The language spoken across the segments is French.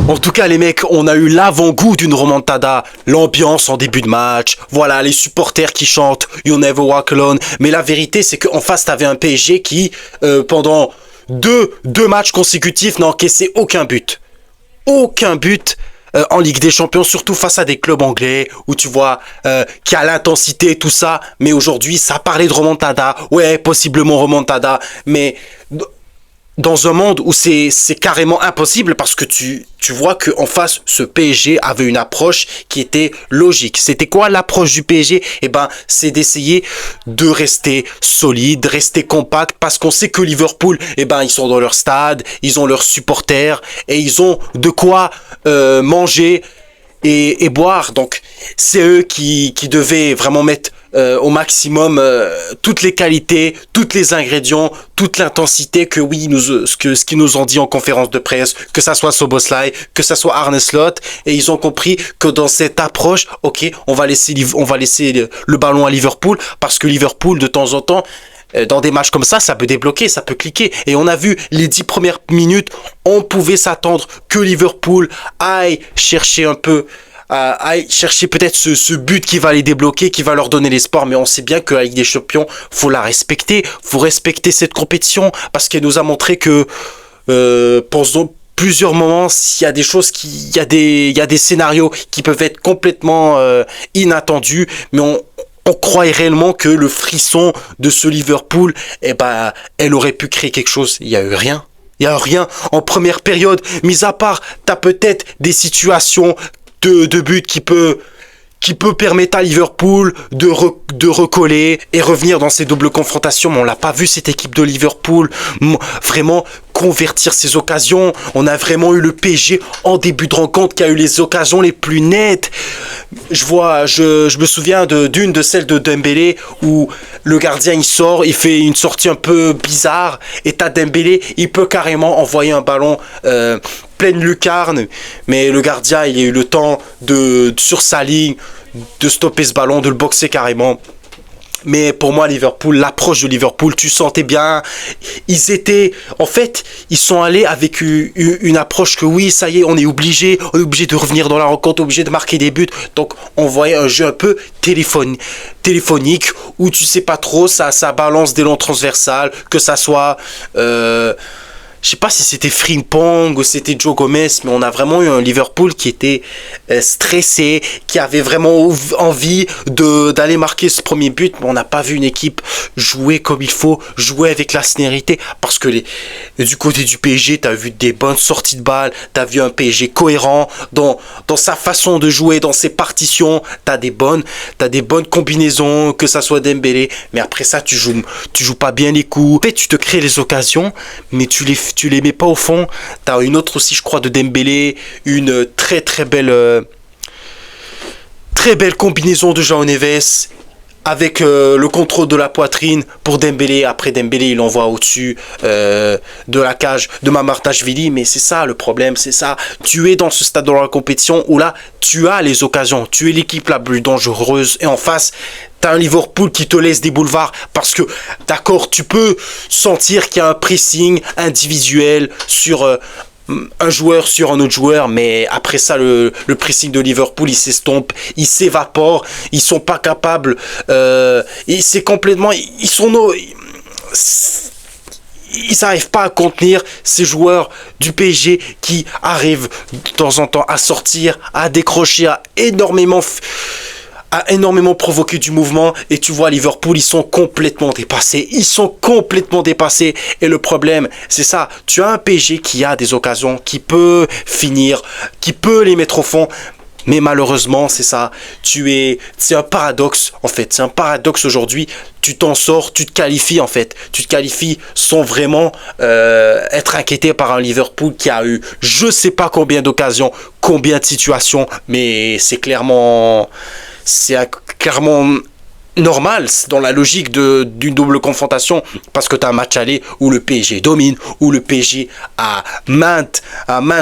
En tout cas, les mecs, on a eu l'avant-goût d'une remontada. L'ambiance en début de match. Voilà, les supporters qui chantent You Never Walk Alone. Mais la vérité, c'est qu'en face, t'avais un PSG qui, pendant deux matchs consécutifs, n'a encaissé aucun but. Aucun but en Ligue des Champions, surtout face à des clubs anglais où tu vois qu'il y a l'intensité, tout ça. Mais aujourd'hui, ça parlait de remontada. Ouais, possiblement remontada. Mais dans un monde où c'est carrément impossible parce que tu vois qu'en face, ce PSG avait une approche qui était logique. C'était quoi l'approche du PSG? Eh ben, c'est d'essayer de rester solide, de rester compact parce qu'on sait que Liverpool, eh ben, ils sont dans leur stade, ils ont leurs supporters et ils ont de quoi manger et boire. Donc, c'est eux qui devaient vraiment mettre au maximum toutes les qualités, tous les ingrédients, toute l'intensité que oui, ce qu'ils nous ont dit en conférence de presse, que ça soit Szoboszlai, que ça soit Arne Slot, et ils ont compris que dans cette approche, ok, on va laisser le ballon à Liverpool parce que Liverpool de temps en temps dans des matchs comme ça peut débloquer, ça peut cliquer. Et on a vu les 10 premières minutes, on pouvait s'attendre que Liverpool aille chercher un peu aille chercher peut-être ce but qui va les débloquer, qui va leur donner l'espoir, mais on sait bien que la Ligue des Champions, faut la respecter, faut respecter cette compétition, parce qu'elle nous a montré que pendant plusieurs moments, il y a des choses il y a des scénarios qui peuvent être complètement inattendus, mais on croyait réellement que le frisson de ce Liverpool, eh ben, elle aurait pu créer quelque chose. Il y a eu rien. Il y a eu rien en première période, mis à part, t'as peut-être des situations de but qui peut permettre à Liverpool de recoller et revenir dans ces doubles confrontations. Mais on l'a pas vu, cette équipe de Liverpool vraiment convertir ses occasions. On a vraiment eu le PSG en début de rencontre qui a eu les occasions les plus nettes. Je me souviens d'une de celles de Dembélé où le gardien il sort, il fait une sortie un peu bizarre et t'as Dembélé, il peut carrément envoyer un ballon pleine lucarne, mais le gardien il a eu le temps sur sa ligne de stopper ce ballon, de le boxer carrément. Mais pour moi, Liverpool, l'approche de Liverpool, tu sentais bien, ils sont allés avec une approche que oui, ça y est, on est obligé de revenir dans la rencontre, obligé de marquer des buts. Donc, on voyait un jeu un peu téléphonique, où tu sais pas trop, ça balance des longs transversales, que ça soit, je sais pas si c'était Frimpong ou c'était Joe Gomez, mais on a vraiment eu un Liverpool qui était stressé, qui avait vraiment envie d'aller marquer ce premier but, mais on n'a pas vu une équipe jouer comme il faut, jouer avec la sénérité, parce que du côté du PSG, tu as vu des bonnes sorties de balles, tu as vu un PSG cohérent dans sa façon de jouer, dans ses partitions, tu as des bonnes combinaisons, que ça soit Dembélé, mais après ça, tu joues pas bien les coups. En fait, tu te crées les occasions, mais tu les mets pas au fond. T'as une autre aussi, je crois, de Dembélé, une très belle combinaison de João Neves avec le contrôle de la poitrine pour Dembélé. Après Dembélé, il envoie au-dessus de la cage de Mamardashvili, mais c'est ça le problème, c'est ça. Tu es dans ce stade de la compétition où là, tu as les occasions, tu es l'équipe la plus dangereuse et en face, t'as un Liverpool qui te laisse des boulevards parce que, d'accord, tu peux sentir qu'il y a un pressing individuel sur un joueur sur un autre joueur, mais après ça, le pressing de Liverpool, il s'estompe, il s'évapore, ils sont pas capables, c'est complètement, ils n'arrivent pas à contenir ces joueurs du PSG qui arrivent de temps en temps à sortir, à décrocher, à énormément provoqué du mouvement, et tu vois Liverpool, ils sont complètement dépassés, et le problème c'est ça, tu as un PSG qui a des occasions, qui peut finir, qui peut les mettre au fond, mais malheureusement c'est ça, c'est un paradoxe en fait, c'est un paradoxe aujourd'hui, tu t'en sors, tu te qualifies sans vraiment être inquiété par un Liverpool qui a eu je sais pas combien d'occasions, combien de situations, mais c'est clairement normal, c'est dans la logique d'une double confrontation, parce que tu as un match aller où le PSG domine, où le PSG à maintes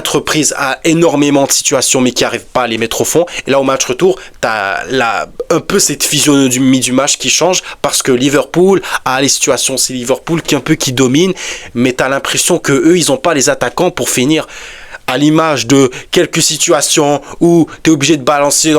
reprises a énormément de situations mais qui n'arrive pas à les mettre au fond, et là au match retour tu as un peu cette physionomie du match qui change, parce que Liverpool a les situations, c'est Liverpool qui domine, mais tu as l'impression que eux ils n'ont pas les attaquants pour finir à l'image de quelques situations où tu es obligé de balancer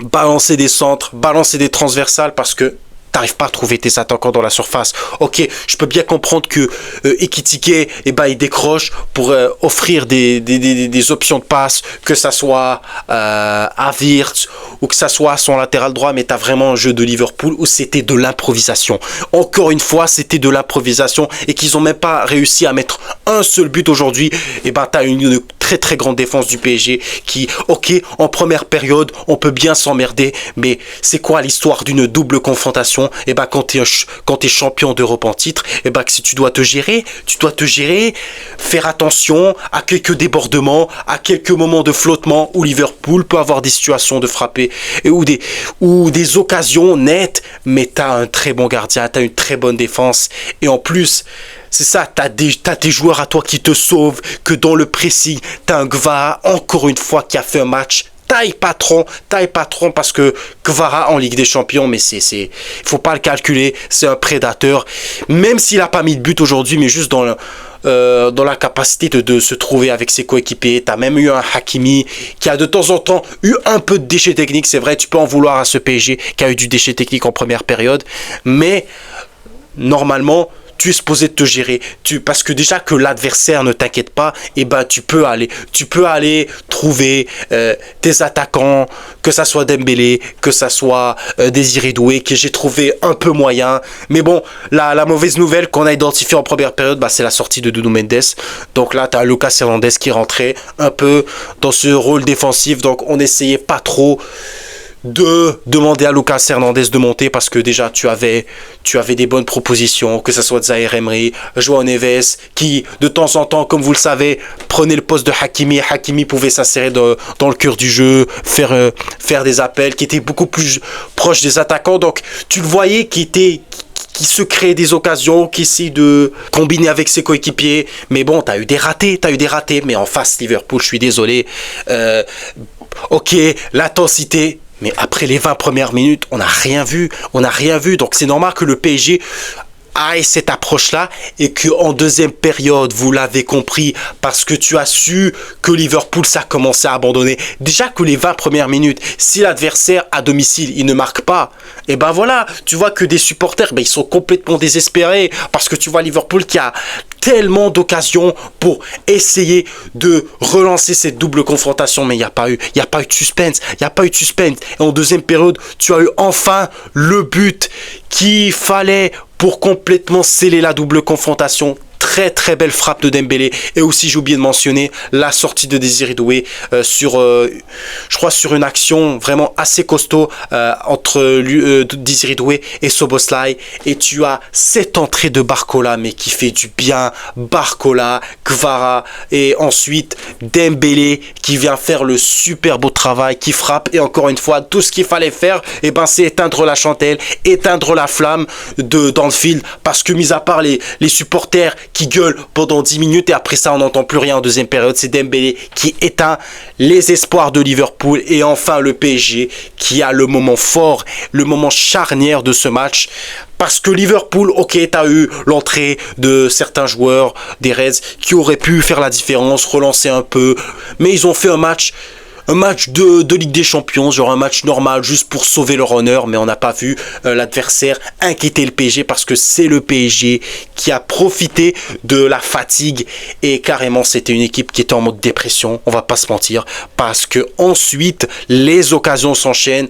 balancer des centres, balancer des transversales parce que t'arrives pas à trouver tes attaquants dans la surface. Ok, je peux bien comprendre que Ekitike, il décroche pour offrir des options de passe, que ça soit à Wirtz ou que ça soit à son latéral droit, mais t'as vraiment un jeu de Liverpool où c'était de l'improvisation. Encore une fois, c'était de l'improvisation et qu'ils ont même pas réussi à mettre un seul but aujourd'hui. Et t'as une très très grande défense du PSG qui, ok, en première période, on peut bien s'emmerder, mais c'est quoi l'histoire d'une double confrontation? Et quand t'es champion d'Europe en titre, que si tu dois te gérer, faire attention à quelques débordements, à quelques moments de flottement où Liverpool peut avoir des situations de frapper ou des occasions nettes, mais t'as un très bon gardien, t'as une très bonne défense et en plus, c'est ça, t'as tes joueurs à toi qui te sauvent, que dans le pressing, t'as un Kvara, encore une fois, qui a fait un match taille patron parce que Kvara en Ligue des Champions, mais faut pas le calculer, c'est un prédateur, même s'il a pas mis de but aujourd'hui, mais juste dans la capacité de se trouver avec ses coéquipiers. T'as même eu un Hakimi qui a de temps en temps eu un peu de déchets techniques, c'est vrai, tu peux en vouloir à ce PSG qui a eu du déchet technique en première période, mais normalement, tu es supposé te gérer, parce que déjà que l'adversaire ne t'inquiète pas, tu peux aller trouver tes attaquants, que ça soit Dembélé, que ça soit Désiré Doué, que j'ai trouvé un peu moyen. Mais bon, la mauvaise nouvelle qu'on a identifiée en première période, c'est la sortie de Nuno Mendes. Donc là, tu as Lucas Hernandez qui rentrait un peu dans ce rôle défensif. Donc on n'essayait pas trop de demander à Lucas Hernandez de monter parce que déjà tu avais des bonnes propositions, que ce soit Zaïre Emery, João Neves qui de temps en temps, comme vous le savez, prenait le poste de Hakimi. Hakimi pouvait s'insérer dans le cœur du jeu, faire des appels, qui étaient beaucoup plus proches des attaquants. Donc tu le voyais qui se crée des occasions, qui essaie de combiner avec ses coéquipiers. Mais bon, t'as eu des ratés. Mais en face, Liverpool, je suis désolé. Ok, l'intensité. Mais après les 20 premières minutes, on n'a rien vu. Donc c'est normal que le PSG ait cette approche-là et qu'en deuxième période, vous l'avez compris, parce que tu as su que Liverpool, ça a commencé à abandonner. Déjà que les 20 premières minutes, si l'adversaire à domicile, il ne marque pas, voilà, tu vois que des supporters, ils sont complètement désespérés parce que tu vois Liverpool qui a tellement d'occasions pour essayer de relancer cette double confrontation, mais il n'y a pas eu de suspense. Et en deuxième période, tu as eu enfin le but qu'il fallait pour complètement sceller la double confrontation. Très très belle frappe de Dembélé. Et aussi j'ai oublié de mentionner la sortie de Désiré Doué sur une action vraiment assez costaud entre Désiré Doué et Szoboszlai. Et tu as cette entrée de Barcola mais qui fait du bien. Barcola, Kvara et ensuite Dembélé qui vient faire le super beau travail, qui frappe. Et encore une fois, tout ce qu'il fallait faire, c'est éteindre la chandelle, éteindre la flamme dans le field, parce que mis à part les supporters qui gueule pendant 10 minutes et après ça on n'entend plus rien en deuxième période, c'est Dembélé qui éteint les espoirs de Liverpool. Et enfin le PSG qui a le moment fort, le moment charnière de ce match, parce que Liverpool, ok, t'as eu l'entrée de certains joueurs des Reds qui auraient pu faire la différence, relancer un peu, mais ils ont fait un match de Ligue des Champions, genre un match normal juste pour sauver leur honneur, mais on n'a pas vu l'adversaire inquiéter le PSG parce que c'est le PSG qui a profité de la fatigue et carrément c'était une équipe qui était en mode dépression, on va pas se mentir, parce que ensuite les occasions s'enchaînent.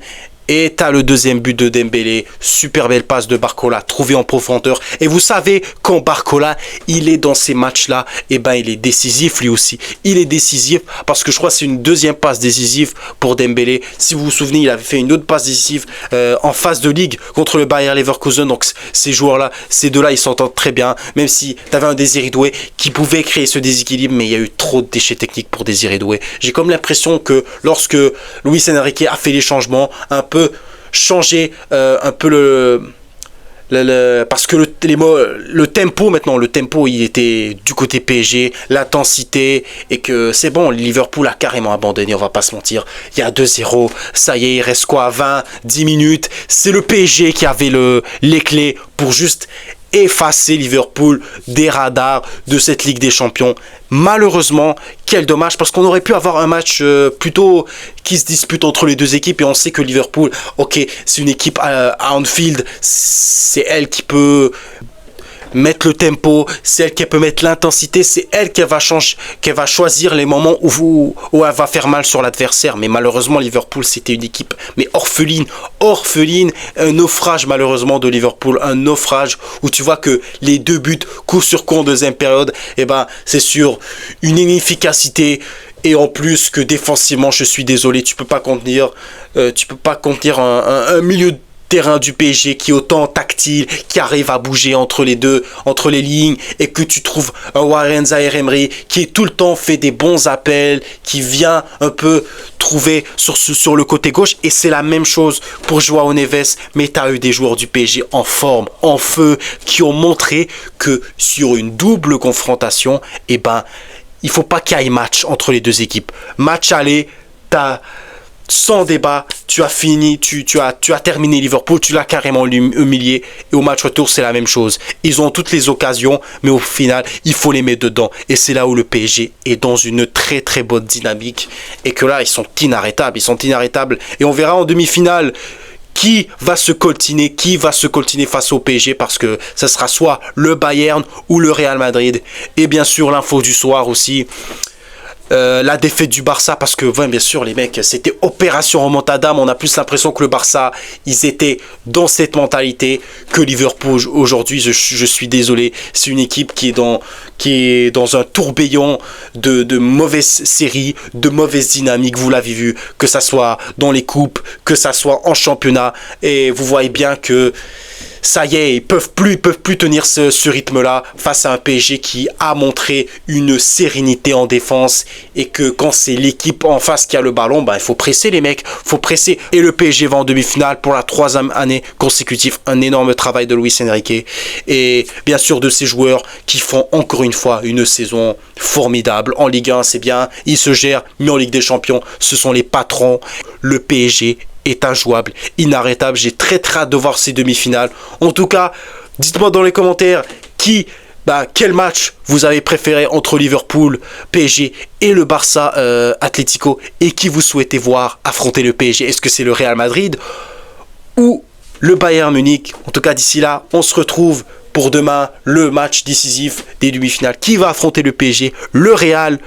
Et t'as le deuxième but de Dembélé, super belle passe de Barcola, trouvé en profondeur. Et vous savez, quand Barcola, il est dans ces matchs-là, il est décisif lui aussi. Il est décisif parce que je crois que c'est une deuxième passe décisive pour Dembélé. Si vous vous souvenez, il avait fait une autre passe décisive en phase de ligue contre le Bayer Leverkusen. Donc ces joueurs-là, ces deux-là, ils s'entendent très bien. Même si t'avais un Désiré Doué qui pouvait créer ce déséquilibre, mais il y a eu trop de déchets techniques pour Désiré Doué. J'ai comme l'impression que lorsque Luis Enrique a fait les changements, un peu changer un peu parce que le tempo il était du côté PSG, l'intensité, et que c'est bon, Liverpool a carrément abandonné, on va pas se mentir. Il y a 2-0, ça y est, il reste quoi, 10 minutes, c'est le PSG qui avait les clés pour juste effacer Liverpool des radars de cette Ligue des Champions. Malheureusement, quel dommage, parce qu'on aurait pu avoir un match plutôt qui se dispute entre les deux équipes, et on sait que Liverpool, ok, c'est une équipe à Anfield, c'est elle qui peut mettre le tempo, c'est elle qui peut mettre l'intensité, c'est elle qui va choisir les moments où elle va faire mal sur l'adversaire. Mais malheureusement, Liverpool, c'était une équipe mais orpheline, un naufrage malheureusement de Liverpool, un naufrage où tu vois que les deux buts coup sur coup en deuxième période, et ben c'est sur une inefficacité. Et en plus que défensivement, je suis désolé, tu peux pas contenir un milieu de terrain du PSG qui est autant tactile, qui arrive à bouger entre les lignes, et que tu trouves un Warren Zaïre-Emery qui est tout le temps fait des bons appels, qui vient un peu trouver sur le côté gauche. Et c'est la même chose pour Joao Neves, mais tu as eu des joueurs du PSG en forme, en feu, qui ont montré que sur une double confrontation, eh ben, il faut pas qu'il y ait match entre les deux équipes. Match aller, sans débat, tu as fini, tu as terminé Liverpool, tu l'as carrément humilié. Et au match retour, c'est la même chose. Ils ont toutes les occasions, mais au final, il faut les mettre dedans. Et c'est là où le PSG est dans une très très bonne dynamique. Et que là, ils sont inarrêtables. Et on verra en demi-finale qui va se coltiner face au PSG, parce que ce sera soit le Bayern ou le Real Madrid. Et bien sûr, l'info du soir aussi. La défaite du Barça, parce que ouais, bien sûr les mecs, c'était opération remontada, mais on a plus l'impression que le Barça, ils étaient dans cette mentalité que Liverpool aujourd'hui. Je suis désolé, c'est une équipe qui est dans un tourbillon de mauvaises séries, de mauvaises dynamiques. Vous l'avez vu, que ça soit dans les coupes, que ça soit en championnat, et vous voyez bien que ça y est, ils peuvent plus tenir ce rythme-là face à un PSG qui a montré une sérénité en défense, et que quand c'est l'équipe en face qui a le ballon, il faut presser les mecs, faut presser. Et le PSG va en demi-finale pour la 3e année consécutive. Un énorme travail de Luis Enrique, et bien sûr de ces joueurs qui font encore une fois une saison formidable. En Ligue 1, c'est bien, ils se gèrent, mais en Ligue des Champions, ce sont les patrons. Le PSG est injouable, inarrêtable. J'ai très hâte de voir ces demi-finales. En tout cas, dites-moi dans les commentaires quel match vous avez préféré entre Liverpool, PSG et le Barça Atlético, et qui vous souhaitez voir affronter le PSG. Est-ce que c'est le Real Madrid ou le Bayern Munich? En tout cas, d'ici là, on se retrouve pour demain, le match décisif des demi-finales. Qui va affronter le PSG, le Real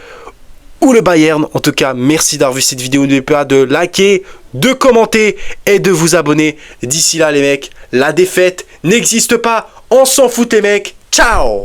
ou le Bayern? En tout cas, merci d'avoir vu cette vidéo. N'oubliez pas de liker, de commenter et de vous abonner. D'ici là les mecs, la défaite n'existe pas. On s'en fout les mecs. Ciao!